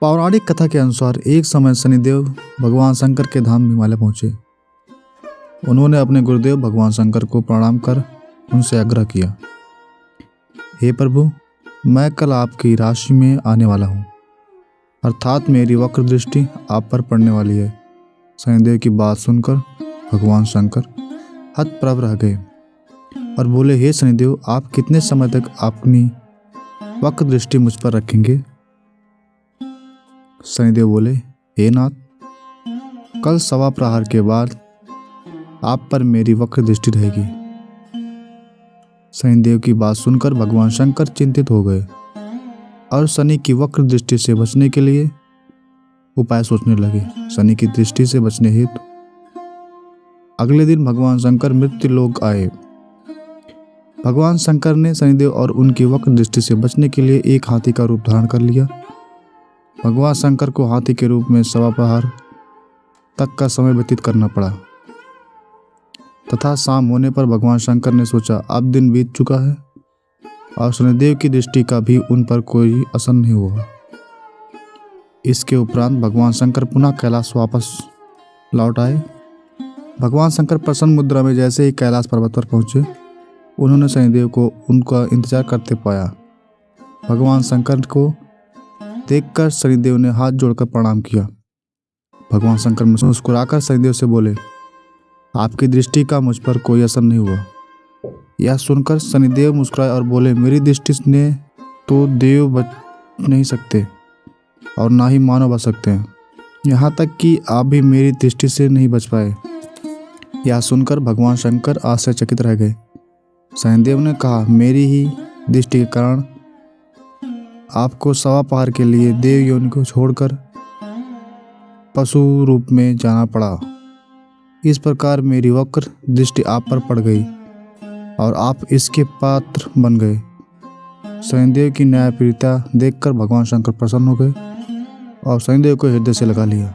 पौराणिक कथा के अनुसार एक समय शनिदेव भगवान शंकर के धाम हिमालय पहुंचे। उन्होंने अपने गुरुदेव भगवान शंकर को प्रणाम कर उनसे आग्रह किया, हे प्रभु, मैं कल आपकी राशि में आने वाला हूँ, अर्थात मेरी वक्र दृष्टि आप पर पड़ने वाली है। शनिदेव की बात सुनकर भगवान शंकर हतप्रभ रह गए और बोले, हे शनिदेव, आप कितने समय तक अपनी वक्र दृष्टि मुझ पर रखेंगे? शनिदेव बोले, हे नाथ, कल सवा प्रहर के बाद आप पर मेरी वक्र दृष्टि रहेगी। शनिदेव की बात सुनकर भगवान शंकर चिंतित हो गए और शनि की वक्र दृष्टि से बचने के लिए उपाय सोचने लगे। शनि की दृष्टि से बचने हेतु अगले दिन भगवान शंकर मृत्यु लोक आए। भगवान शंकर ने शनिदेव और उनकी वक्र दृष्टि से बचने के लिए एक हाथी का रूप धारण कर लिया। भगवान शंकर को हाथी के रूप में सवा प्रहर तक का समय व्यतीत करना पड़ा तथा शाम होने पर भगवान शंकर ने सोचा, अब दिन बीत चुका है और शनिदेव की दृष्टि का भी उन पर कोई असर नहीं हुआ। इसके उपरांत भगवान शंकर पुनः कैलाश वापस लौट आए। भगवान शंकर प्रसन्न मुद्रा में जैसे ही कैलाश पर्वत पर पहुंचे, उन्होंने शनिदेव को उनका इंतजार करते पाया। भगवान शंकर को देखकर शनिदेव ने हाथ जोड़कर प्रणाम किया। भगवान शंकर मुस्कुराकर शनिदेव से बोले, आपकी दृष्टि का मुझ पर कोई असर नहीं हुआ। यह सुनकर शनिदेव मुस्कुराए और बोले, मेरी दृष्टि ने तो देव बच नहीं सकते और ना ही मानव बच सकते हैं, यहाँ तक कि आप भी मेरी दृष्टि से नहीं बच पाए। यह सुनकर भगवान शंकर आश्चर्यचकित रह गए। शनिदेव ने कहा, मेरी ही दृष्टि के कारण आपको सवा प्रहर के लिए देव योनि को छोड़कर पशु रूप में जाना पड़ा। इस प्रकार मेरी वक्र दृष्टि आप पर पड़ गई और आप इसके पात्र बन गए। शनिदेव की न्यायप्रियता देखकर भगवान शंकर प्रसन्न हो गए और शनिदेव को हृदय से लगा लिया।